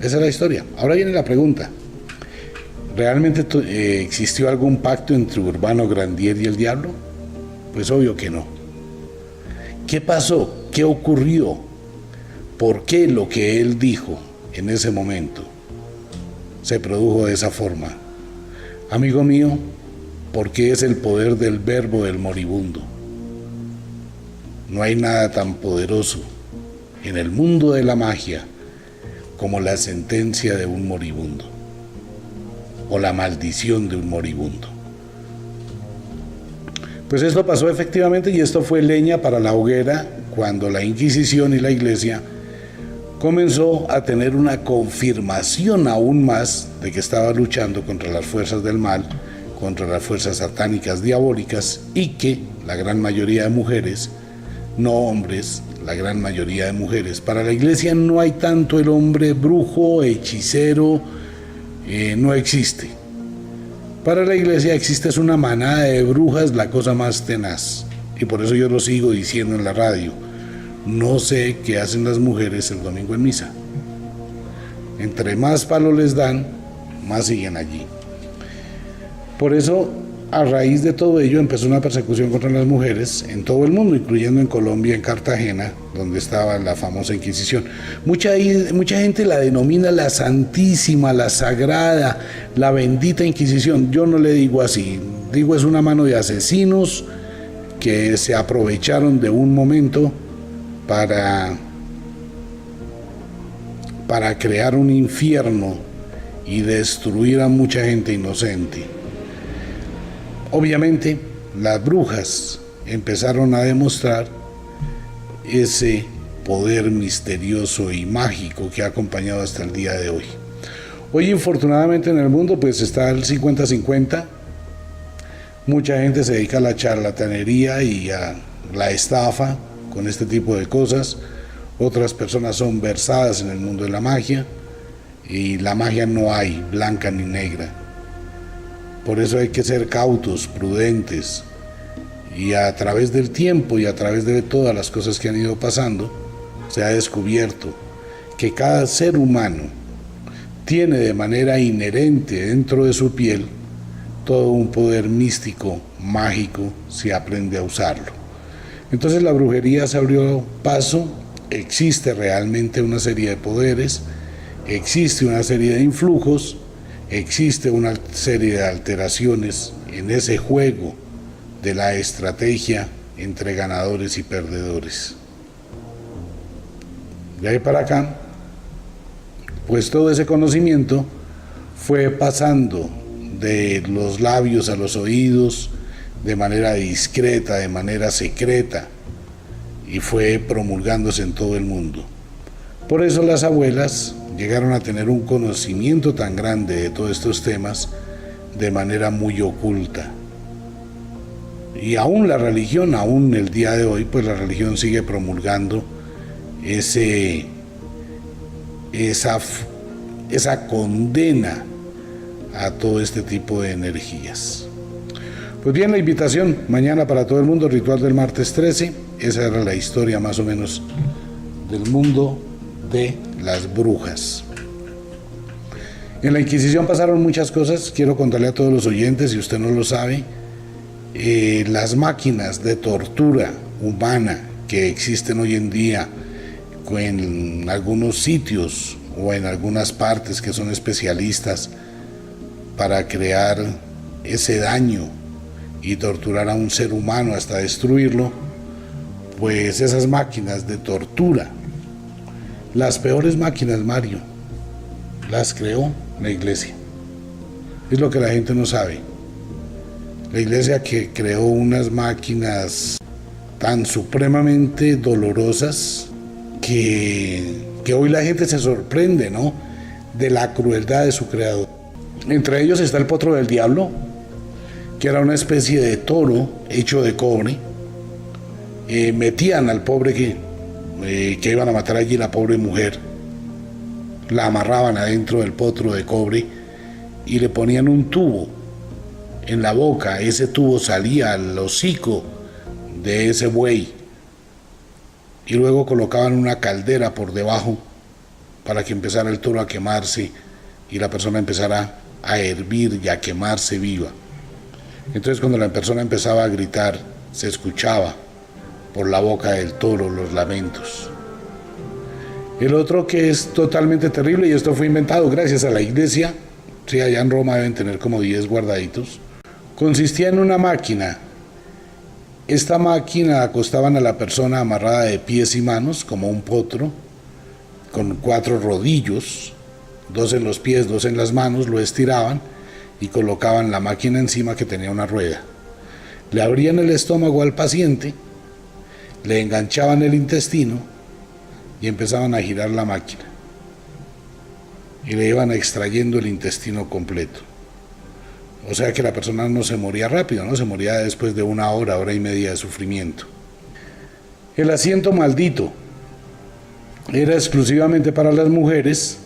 Esa es la historia. Ahora viene la pregunta. ¿Realmente existió algún pacto entre Urbano Grandier y el diablo? Pues obvio que no. ¿Qué pasó? ¿Qué ocurrió? ¿Por qué lo que él dijo en ese momento se produjo de esa forma? Amigo mío, porque es el poder del verbo del moribundo. No hay nada tan poderoso en el mundo de la magia como la sentencia de un moribundo o la maldición de un moribundo. Pues esto pasó efectivamente y esto fue leña para la hoguera cuando la Inquisición y la Iglesia comenzó a tener una confirmación aún más de que estaba luchando contra las fuerzas del mal, contra las fuerzas satánicas diabólicas y que la gran mayoría de mujeres, no hombres, la gran mayoría de mujeres. Para la Iglesia no hay tanto el hombre brujo, hechicero, no existe. Para la Iglesia existe es una manada de brujas, la cosa más tenaz. Y por eso yo lo sigo diciendo en la radio. No sé qué hacen las mujeres el domingo en misa. Entre más palos les dan, más siguen allí. Por eso, a raíz de todo ello, empezó una persecución contra las mujeres en todo el mundo, incluyendo en Colombia, en Cartagena, donde estaba la famosa Inquisición. Mucha gente la denomina la Santísima, la Sagrada, la Bendita Inquisición. Yo no le digo así, digo es una mano de asesinos que se aprovecharon de un momento para crear un infierno y destruir a mucha gente inocente. Obviamente, las brujas empezaron a demostrar ese poder misterioso y mágico que ha acompañado hasta el día de hoy. Hoy, infortunadamente, en el mundo pues está el 50-50. Mucha gente se dedica a la charlatanería y a la estafa con este tipo de cosas. Otras personas son versadas en el mundo de la magia y la magia no hay blanca ni negra. Por eso hay que ser cautos, prudentes, y a través del tiempo y a través de todas las cosas que han ido pasando se ha descubierto que cada ser humano tiene de manera inherente dentro de su piel todo un poder místico, mágico, si aprende a usarlo. Entonces la brujería se abrió paso, existe realmente una serie de poderes, existe una serie de influjos, existe una serie de alteraciones en ese juego de la estrategia entre ganadores y perdedores. De ahí para acá, pues todo ese conocimiento fue pasando de los labios a los oídos, de manera discreta, de manera secreta, y fue promulgándose en todo el mundo. Por eso las abuelas llegaron a tener un conocimiento tan grande de todos estos temas de manera muy oculta. Y aún la religión, aún el día de hoy, pues la religión sigue promulgando esa condena a todo este tipo de energías. Pues bien, la invitación mañana para todo el mundo, ritual del martes 13, esa era la historia más o menos del mundo de las brujas. En la Inquisición pasaron muchas cosas, quiero contarle a todos los oyentes, si usted no lo sabe, las máquinas de tortura humana que existen hoy en día en algunos sitios o en algunas partes que son especialistas para crear ese daño y torturar a un ser humano hasta destruirlo, pues esas máquinas de tortura, las peores máquinas, Mario, las creó la Iglesia. Es lo que la gente no sabe. La Iglesia que creó unas máquinas tan supremamente dolorosas que hoy la gente se sorprende, ¿no?, de la crueldad de su creador. Entre ellos está el potro del diablo, que era una especie de toro hecho de cobre. Metían al pobre que iban a matar allí, la pobre mujer, la amarraban adentro del potro de cobre y le ponían un tubo en la boca. Ese tubo salía al hocico de ese buey y luego colocaban una caldera por debajo para que empezara el toro a quemarse y la persona empezara a hervir y a quemarse viva. Entonces cuando la persona empezaba a gritar, se escuchaba por la boca del toro los lamentos. El otro que es totalmente terrible, y esto fue inventado gracias a la iglesia, sí, allá en Roma deben tener como 10 guardaditos, consistía en una máquina. Esta máquina acostaban a la persona amarrada de pies y manos como un potro, con 4 rodillos, 2 en los pies, 2 en las manos, lo estiraban y colocaban la máquina encima que tenía una rueda. Le abrían el estómago al paciente, le enganchaban el intestino y empezaban a girar la máquina. Y le iban extrayendo el intestino completo. O sea que la persona no se moría rápido, ¿no? Se moría después de 1 hora, hora y media de sufrimiento. El asiento maldito era exclusivamente para las mujeres,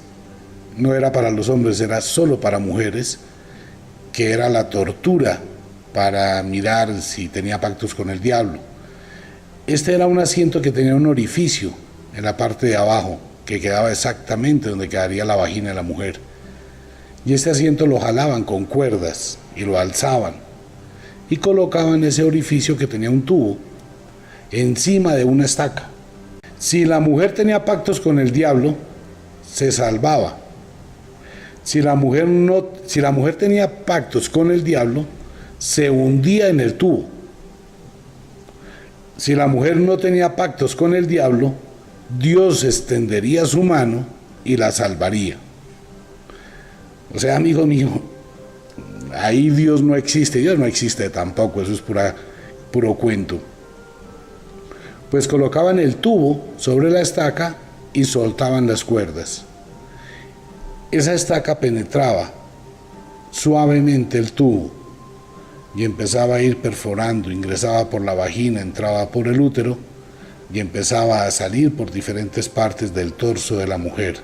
no era para los hombres, era solo para mujeres, que era la tortura para mirar si tenía pactos con el diablo. Este era un asiento que tenía un orificio en la parte de abajo, que quedaba exactamente donde quedaría la vagina de la mujer. Y este asiento lo jalaban con cuerdas y lo alzaban y colocaban ese orificio que tenía un tubo encima de una estaca. Si la mujer tenía pactos con el diablo, se salvaba. Si la mujer tenía pactos con el diablo, se hundía en el tubo. Si la mujer no tenía pactos con el diablo, Dios extendería su mano y la salvaría. O sea, amigo mío, ahí Dios no existe tampoco, eso es puro cuento. Pues colocaban el tubo sobre la estaca y soltaban las cuerdas. Esa estaca penetraba suavemente el tubo y empezaba a ir perforando, ingresaba por la vagina, entraba por el útero y empezaba a salir por diferentes partes del torso de la mujer.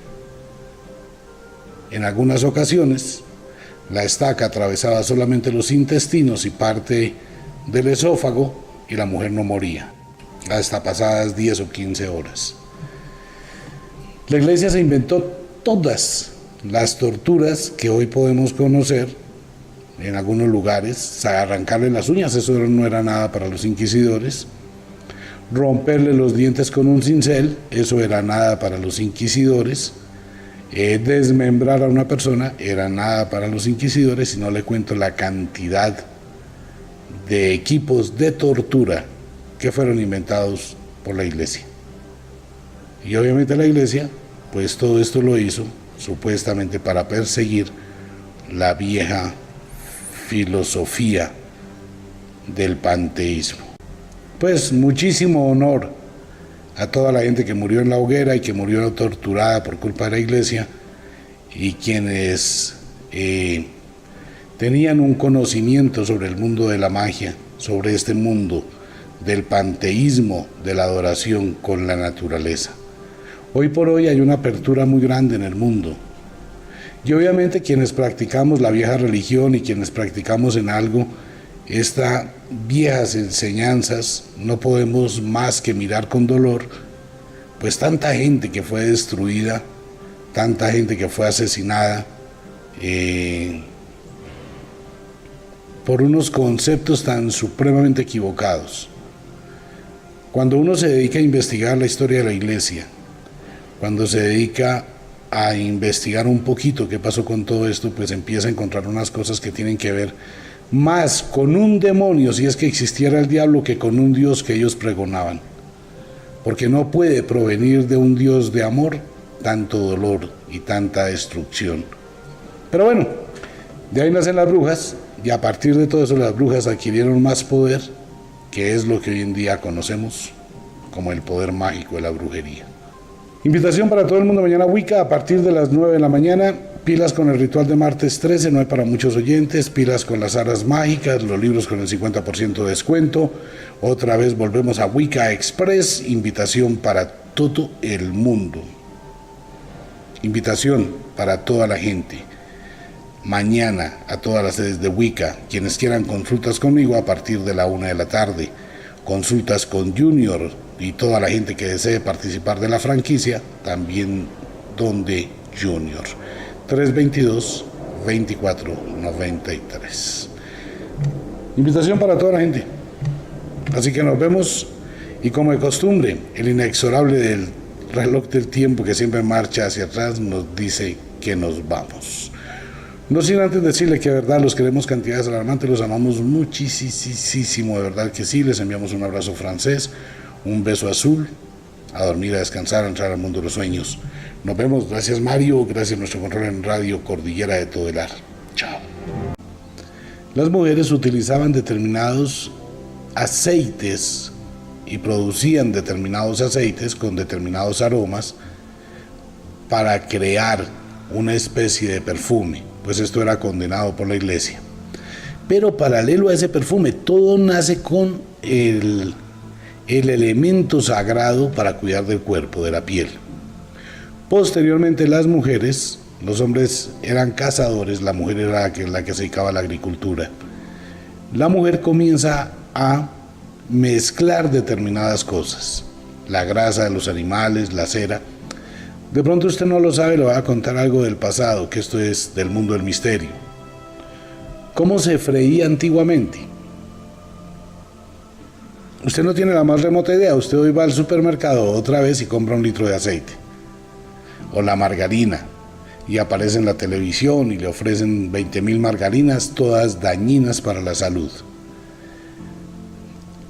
En algunas ocasiones, la estaca atravesaba solamente los intestinos y parte del esófago y la mujer no moría, hasta pasadas 10 o 15 horas. La iglesia se inventó todas las torturas que hoy podemos conocer en algunos lugares. Arrancarle las uñas, eso no era nada para los inquisidores. Romperle los dientes con un cincel, eso era nada para los inquisidores. Desmembrar a una persona era nada para los inquisidores, y no le cuento la cantidad de equipos de tortura que fueron inventados por la iglesia. Y obviamente la iglesia, pues todo esto lo hizo supuestamente para perseguir la vieja filosofía del panteísmo. Pues muchísimo honor a toda la gente que murió en la hoguera y que murió torturada por culpa de la iglesia, y quienes tenían un conocimiento sobre el mundo de la magia, sobre este mundo del panteísmo, de la adoración con la naturaleza. Hoy por hoy hay una apertura muy grande en el mundo. Y obviamente quienes practicamos la vieja religión y quienes practicamos en algo estas viejas enseñanzas, no podemos más que mirar con dolor, pues tanta gente que fue destruida, tanta gente que fue asesinada por unos conceptos tan supremamente equivocados. Cuando uno se dedica a investigar la historia de la iglesia, cuando se dedica a investigar un poquito qué pasó con todo esto, pues empieza a encontrar unas cosas que tienen que ver más con un demonio, si es que existiera el diablo, que con un Dios que ellos pregonaban. Porque no puede provenir de un Dios de amor tanto dolor y tanta destrucción. Pero bueno, de ahí nacen las brujas, y a partir de todo eso las brujas adquirieron más poder, que es lo que hoy en día conocemos como el poder mágico de la brujería. Invitación para todo el mundo mañana Wicca a partir de las 9 de la mañana. Pilas con el ritual de martes 13, no hay para muchos oyentes. Pilas con las aras mágicas, los libros con el 50% de descuento. Otra vez volvemos a Wicca Express, invitación para todo el mundo. Invitación para toda la gente. Mañana a todas las sedes de Wicca, quienes quieran consultas conmigo a partir de la 1 de la tarde. Consultas con Junior y toda la gente que desee participar de la franquicia, también donde Junior. 322-2493. Invitación para toda la gente. Así que nos vemos y como de costumbre, el inexorable del reloj del tiempo que siempre marcha hacia atrás nos dice que nos vamos. No sin antes decirle que de verdad los queremos cantidades alarmantes, los amamos muchísimo, de verdad que sí. Les enviamos un abrazo francés, un beso azul, a dormir, a descansar, a entrar al mundo de los sueños. Nos vemos, gracias Mario, gracias a nuestro control en radio Cordillera de Todelar. Chao. Las mujeres utilizaban determinados aceites y producían determinados aceites con determinados aromas para crear una especie de perfume, pues esto era condenado por la iglesia. Pero paralelo a ese perfume, todo nace con el elemento sagrado para cuidar del cuerpo, de la piel. Posteriormente las mujeres, los hombres eran cazadores, la mujer era la que se dedicaba a la agricultura. La mujer comienza a mezclar determinadas cosas, la grasa de los animales, la cera. De pronto usted no lo sabe, le voy a contar algo del pasado, que esto es del mundo del misterio. ¿Cómo se freía antiguamente? Usted no tiene la más remota idea. Usted hoy va al supermercado otra vez y compra un litro de aceite o la margarina y aparece en la televisión y le ofrecen 20.000 margarinas, todas dañinas para la salud.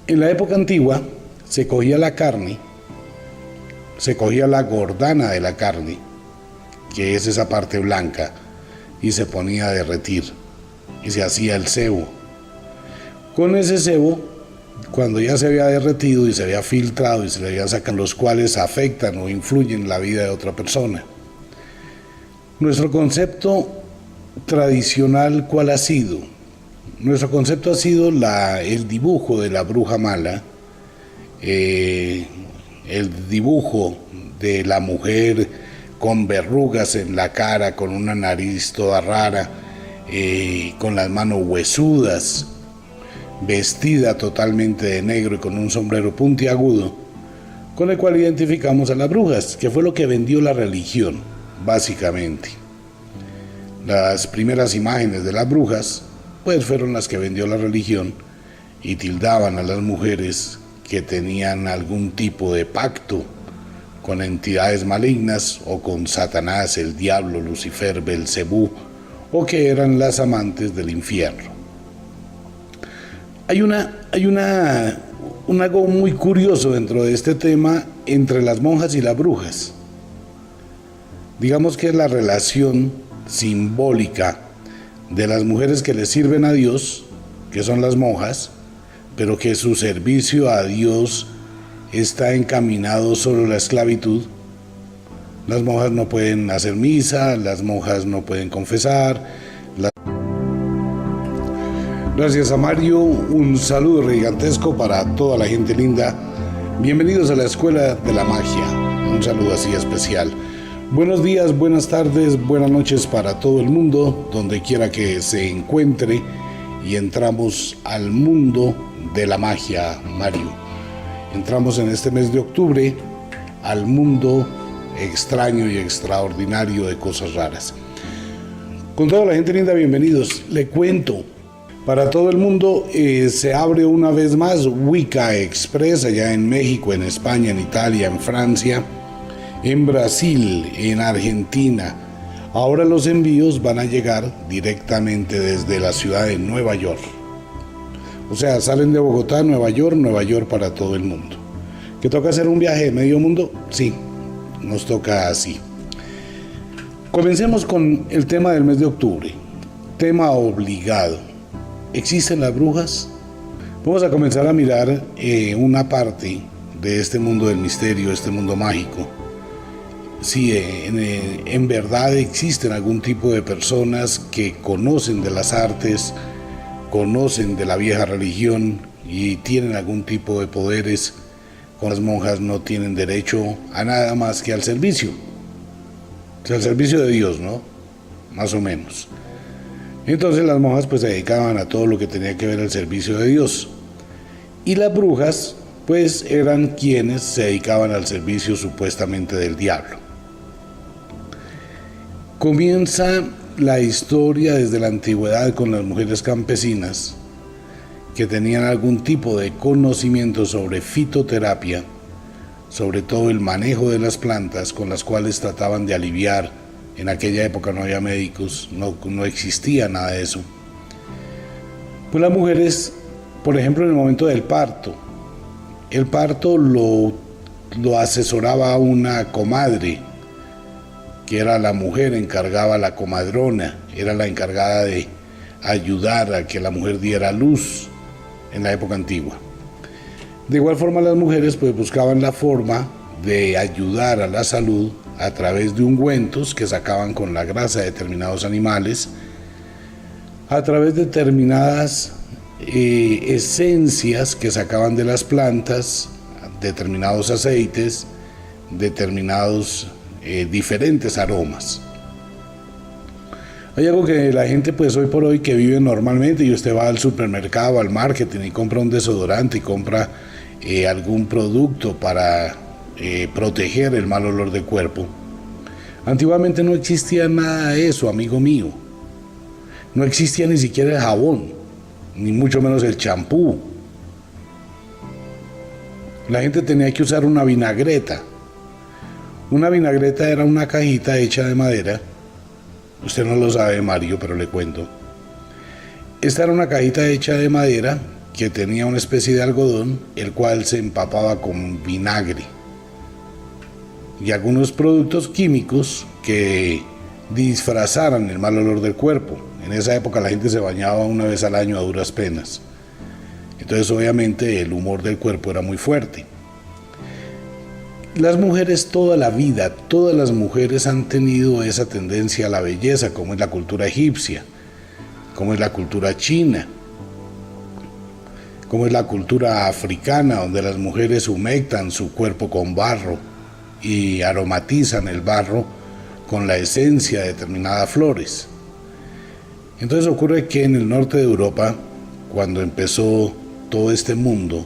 En la época antigua se cogía la carne, se cogía la gordana de la carne, que es esa parte blanca, y se ponía a derretir y se hacía el sebo. Con ese sebo, cuando ya se había derretido y se había filtrado y se le habían sacado, los cuales afectan o influyen en la vida de otra persona. Nuestro concepto tradicional, ¿cuál ha sido? Nuestro concepto ha sido el dibujo de la bruja mala, el dibujo de la mujer con verrugas en la cara, con una nariz toda rara, con las manos huesudas, vestida totalmente de negro y con un sombrero puntiagudo, con el cual identificamos a las brujas, que fue lo que vendió la religión, básicamente. Las primeras imágenes de las brujas, pues fueron las que vendió la religión y tildaban a las mujeres que tenían algún tipo de pacto con entidades malignas o con Satanás, el diablo, Lucifer, Belcebú, o que eran las amantes del infierno. Hay algo muy curioso dentro de este tema entre las monjas y las brujas. Digamos que es la relación simbólica de las mujeres que le sirven a Dios, que son las monjas, pero que su servicio a Dios está encaminado solo a la esclavitud. Las monjas no pueden hacer misa, las monjas no pueden confesar. Gracias a Mario, un saludo gigantesco para toda la gente linda. Bienvenidos a la Escuela de la Magia, un saludo así especial. Buenos días, buenas tardes, buenas noches para todo el mundo, donde quiera que se encuentre, y entramos al mundo de la magia, Mario. Entramos en este mes de octubre al mundo extraño y extraordinario de cosas raras. Con toda la gente linda, bienvenidos. Le cuento, para todo el mundo se abre una vez más Wicca Express allá en México, en España, en Italia, en Francia, en Brasil, en Argentina. Ahora los envíos van a llegar directamente desde la ciudad de Nueva York. O sea, salen de Bogotá, Nueva York para todo el mundo. ¿Que toca hacer un viaje de medio mundo? Sí, nos toca así. Comencemos con el tema del mes de octubre. Tema obligado. ¿Existen las brujas? Vamos a comenzar a mirar una parte de este mundo del misterio, este mundo mágico. si en verdad existen algún tipo de personas que conocen de las artes, conocen de la vieja religión y tienen algún tipo de poderes. Con las monjas no tienen derecho a nada más que al servicio. O sea, al servicio de Dios, ¿no? Más o menos. Entonces las monjas pues se dedicaban a todo lo que tenía que ver al servicio de Dios. Y las brujas pues eran quienes se dedicaban al servicio supuestamente del diablo. Comienza la historia desde la antigüedad con las mujeres campesinas que tenían algún tipo de conocimiento sobre fitoterapia, sobre todo el manejo de las plantas con las cuales trataban de aliviar. En aquella época no había médicos, no existía nada de eso. Pues las mujeres, por ejemplo, en el momento del parto, el parto lo asesoraba una comadre, que era la mujer encargada, la comadrona, era la encargada de ayudar a que la mujer diera luz en la época antigua. De igual forma las mujeres pues buscaban la forma de ayudar a la salud a través de ungüentos que sacaban con la grasa de determinados animales, a través de determinadas esencias que sacaban de las plantas, determinados aceites, determinados diferentes aromas. Hay algo que la gente pues hoy por hoy que vive normalmente, y usted va al supermercado, al marketing y compra un desodorante y compra algún producto para proteger el mal olor del cuerpo. Antiguamente no existía nada de eso, amigo mío. No existía ni siquiera el jabón, ni mucho menos el champú. La gente tenía que usar una vinagreta. Una vinagreta era una cajita hecha de madera. Usted no lo sabe, Mario, pero le cuento. Esta era una cajita hecha de madera que tenía una especie de algodón, el cual se empapaba con vinagre y algunos productos químicos que disfrazaran el mal olor del cuerpo. En esa época la gente se bañaba una vez al año a duras penas. Entonces obviamente el humor del cuerpo era muy fuerte. Las mujeres toda la vida, todas las mujeres han tenido esa tendencia a la belleza, como es la cultura egipcia, como es la cultura china, como es la cultura africana, donde las mujeres humectan su cuerpo con barro y aromatizan el barro con la esencia de determinadas flores. Entonces ocurre que en el norte de Europa, cuando empezó todo este mundo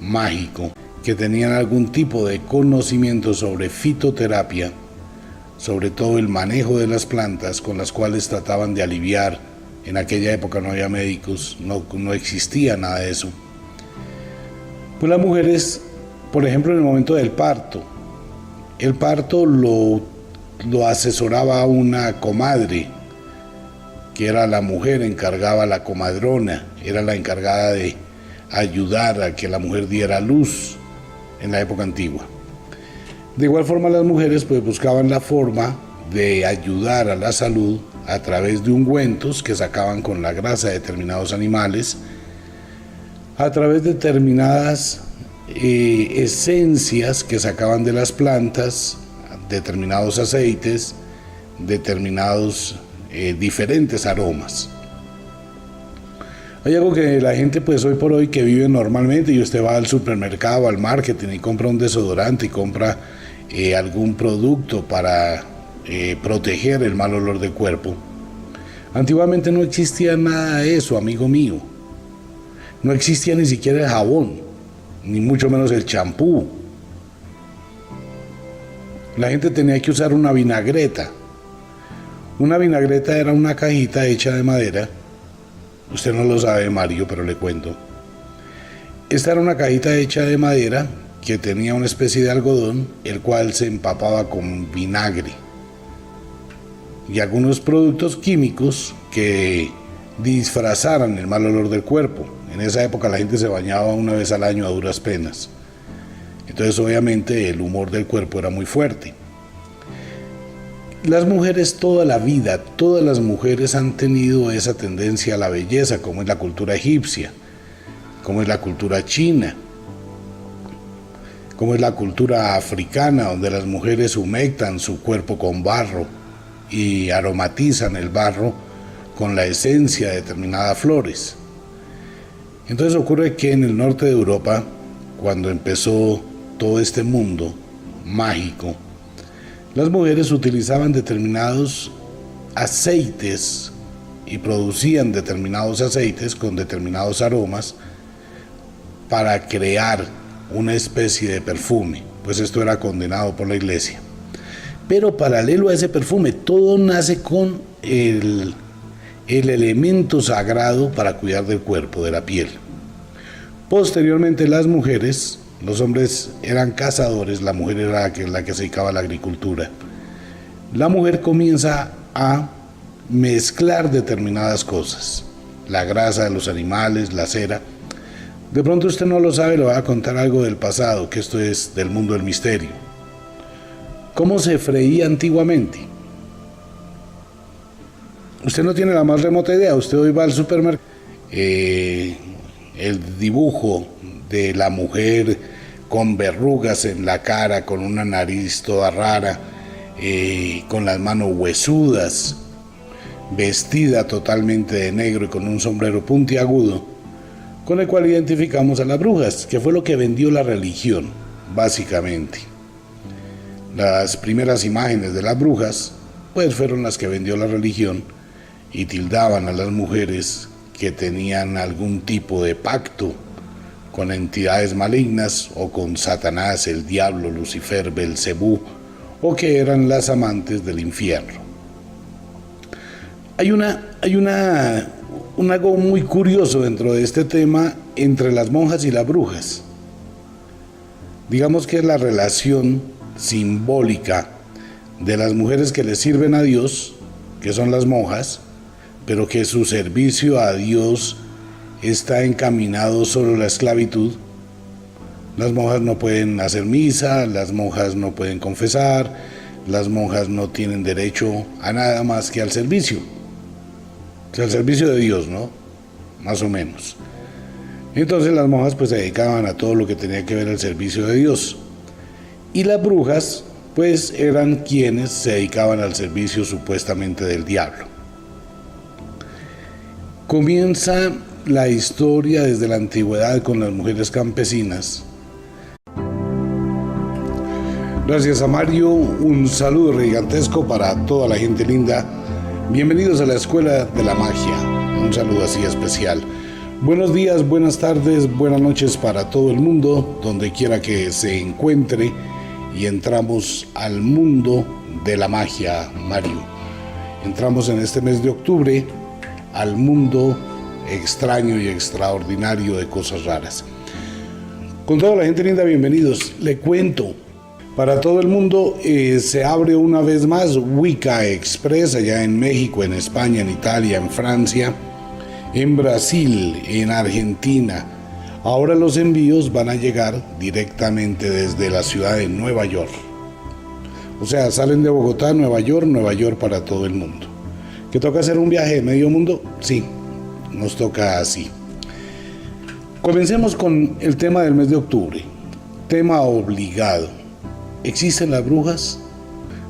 mágico, que tenían algún tipo de conocimiento sobre fitoterapia, sobre todo el manejo de las plantas con las cuales trataban de aliviar. En aquella época no había médicos, no existía nada de eso. Pues las mujeres, por ejemplo, en el momento del parto, el parto lo asesoraba una comadre, que era la mujer encargada, la comadrona, era la encargada de ayudar a que la mujer diera luz en la época antigua. De igual forma las mujeres pues buscaban la forma de ayudar a la salud a través de ungüentos que sacaban con la grasa de determinados animales, a través de determinadas esencias que sacaban de las plantas, determinados aceites, determinados diferentes aromas. Hay algo que la gente pues hoy por hoy que vive normalmente, y usted va al supermercado, al marketing y compra un desodorante y compra algún producto para proteger el mal olor del cuerpo. Antiguamente no existía nada de eso, amigo mío. No existía ni siquiera el jabón, ni mucho menos el champú. La gente tenía que usar una vinagreta. Una vinagreta era una cajita hecha de madera. Usted no lo sabe, Mario, pero le cuento. Esta era una cajita hecha de madera que tenía una especie de algodón, el cual se empapaba con vinagre y algunos productos químicos que disfrazaran el mal olor del cuerpo. En esa época la gente se bañaba una vez al año a duras penas. Entonces obviamente el humor del cuerpo era muy fuerte. Las mujeres toda la vida, todas las mujeres han tenido esa tendencia a la belleza, como es la cultura egipcia, como es la cultura china, como es la cultura africana, donde las mujeres humectan su cuerpo con barro y aromatizan el barro con la esencia de determinadas flores. Entonces ocurre que en el norte de Europa, cuando empezó todo este mundo mágico, las mujeres utilizaban determinados aceites y producían determinados aceites con determinados aromas para crear una especie de perfume, pues esto era condenado por la iglesia. Pero paralelo a ese perfume, todo nace con el elemento sagrado para cuidar del cuerpo, de la piel. Posteriormente las mujeres, los hombres eran cazadores, la mujer era la que se dedicaba a la agricultura. La mujer comienza a mezclar determinadas cosas, la grasa de los animales, la cera. De pronto usted no lo sabe, le voy a contar algo del pasado, que esto es del mundo del misterio. ¿Cómo se freía antiguamente? Usted no tiene la más remota idea. Usted hoy va al supermercado, el dibujo de la mujer con verrugas en la cara, con una nariz toda rara, con las manos huesudas, vestida totalmente de negro y con un sombrero puntiagudo, con el cual identificamos a las brujas, que fue lo que vendió la religión, básicamente. Las primeras imágenes de las brujas, pues fueron las que vendió la religión y tildaban a las mujeres que tenían algún tipo de pacto con entidades malignas o con Satanás, el diablo, Lucifer, Belcebú, o que eran las amantes del infierno. Hay algo muy curioso dentro de este tema entre las monjas y las brujas. Digamos que es la relación simbólica de las mujeres que le sirven a Dios, que son las monjas, pero que su servicio a Dios está encaminado solo a la esclavitud. Las monjas no pueden hacer misa, las monjas no pueden confesar, las monjas no tienen derecho a nada más que al servicio. O sea, al servicio de Dios, ¿no? Más o menos. Entonces las monjas pues se dedicaban a todo lo que tenía que ver al servicio de Dios. Y las brujas pues eran quienes se dedicaban al servicio supuestamente del diablo. Comienza la historia desde la antigüedad con las mujeres campesinas. Gracias a Mario, un saludo gigantesco para toda la gente linda. Bienvenidos a la Escuela de la Magia, un saludo así especial. Buenos días, buenas tardes, buenas noches para todo el mundo, donde quiera que se encuentre, y entramos al mundo de la magia, Mario. Entramos en este mes de octubre al mundo extraño y extraordinario de cosas raras. Con toda la gente linda, bienvenidos. Le cuento, para todo el mundo se abre una vez más Wicca Express allá en México, en España, en Italia, en Francia, en Brasil, en Argentina. Ahora los envíos van a llegar directamente desde la ciudad de Nueva York. O sea, salen de Bogotá, Nueva York para todo el mundo. ¿Que toca hacer un viaje de medio mundo? Sí, nos toca así. Comencemos con el tema del mes de octubre. Tema obligado. ¿Existen las brujas?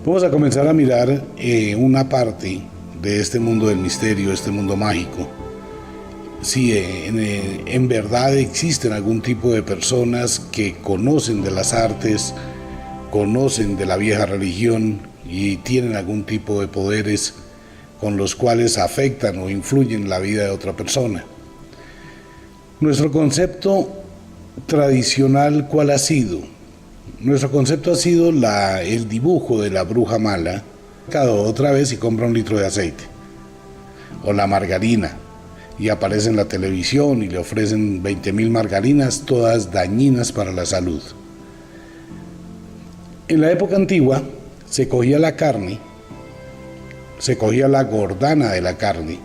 Vamos a comenzar a mirar una parte de este mundo del misterio, este mundo mágico. Si en verdad existen algún tipo de personas que conocen de las artes, conocen de la vieja religión y tienen algún tipo de poderes con los cuales afectan o influyen en la vida de otra persona. Nuestro concepto tradicional, ¿cuál ha sido? Nuestro concepto ha sido el dibujo de la bruja mala, otra vez y compra un litro de aceite, o la margarina, y aparece en la televisión y le ofrecen 20,000 margarinas, todas dañinas para la salud. En la época antigua se cogía la carne, se cogía la gordana de la carne,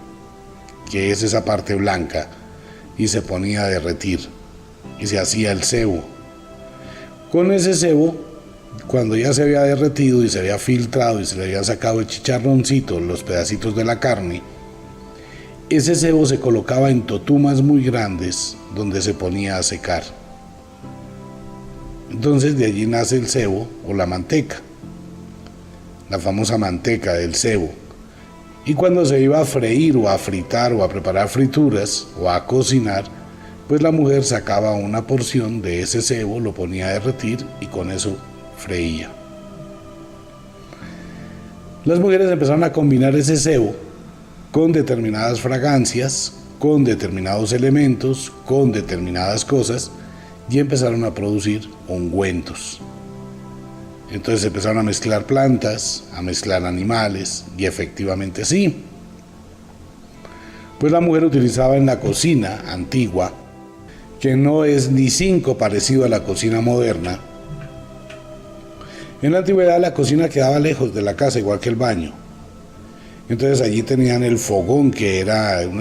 que es esa parte blanca, y se ponía a derretir, y se hacía el cebo. Con ese cebo, cuando ya se había derretido y se había filtrado y se le había sacado el chicharroncito, los pedacitos de la carne, ese cebo se colocaba en totumas muy grandes donde se ponía a secar. Entonces de allí nace el cebo o la manteca, la famosa manteca del cebo. Y cuando se iba a freír o a fritar o a preparar frituras o a cocinar, pues la mujer sacaba una porción de ese cebo, lo ponía a derretir y con eso freía. Las mujeres empezaron a combinar ese cebo con determinadas fragancias, con determinados elementos, con determinadas cosas, y empezaron a producir ungüentos. Entonces empezaron a mezclar plantas, a mezclar animales, y efectivamente sí. Pues la mujer utilizaba en la cocina antigua, que no es ni cinco parecido a la cocina moderna. En la antigüedad la cocina quedaba lejos de la casa, igual que el baño. Entonces allí tenían el fogón, que era una